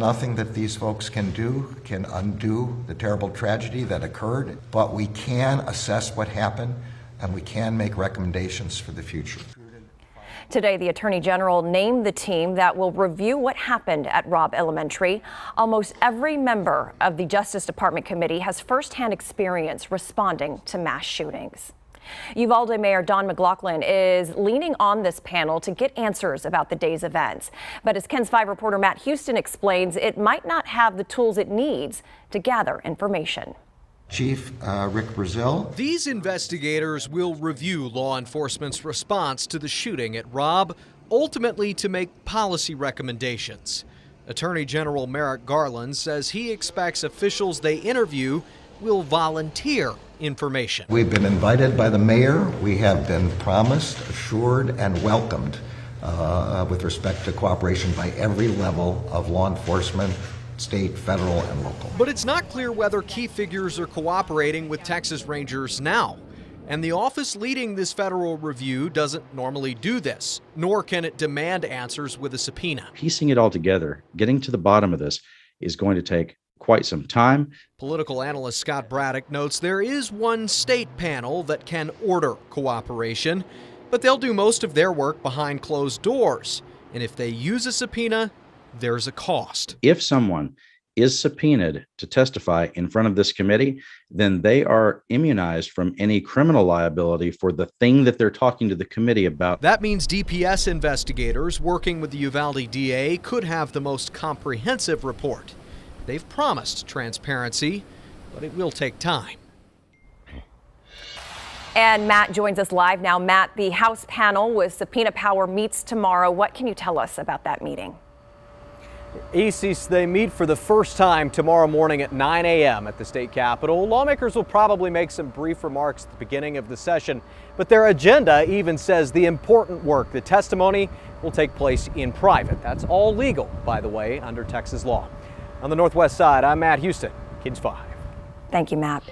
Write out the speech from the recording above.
Nothing that these folks can do can undo the terrible tragedy that occurred, but we can assess what happened and we can make recommendations for the future. Today, the Attorney General named the team that will review what happened at Robb Elementary. Almost every member of the Justice Department committee has firsthand experience responding to mass shootings. Uvalde Mayor Don McLaughlin is leaning on this panel to get answers about the day's events. But as KENS 5 reporter Matt Houston explains, it might not have the tools it needs to gather information. Chief Rick Brazil. These investigators will review law enforcement's response to the shooting at Robb, ultimately to make policy recommendations. Attorney General Merrick Garland says he expects officials they interview will volunteer information. We've been invited by the mayor. We have been promised, assured, and welcomed with respect to cooperation by every level of law enforcement, state, federal, and local. But it's not clear whether key figures are cooperating with Texas Rangers now. And the office leading this federal review doesn't normally do this, nor can it demand answers with a subpoena. Piecing it all together, getting to the bottom of this, is going to take quite some time. Political analyst Scott Braddock notes there is one state panel that can order cooperation, but they'll do most of their work behind closed doors. And if they use a subpoena, there's a cost. If someone is subpoenaed to testify in front of this committee, then they are immunized from any criminal liability for the thing that they're talking to the committee about. That means DPS investigators working with the Uvalde DA could have the most comprehensive report. They've promised transparency, but it will take time. And Matt joins us live now. Matt, the House panel with subpoena power meets tomorrow. What can you tell us about that meeting? They meet for the first time tomorrow morning at 9 a.m. at the state capitol. Lawmakers will probably make some brief remarks at the beginning of the session, but their agenda even says the important work, the testimony, will take place in private. That's all legal, by the way, under Texas law. On the Northwest Side, I'm Matt Houston, KENS 5. Thank you, Matt.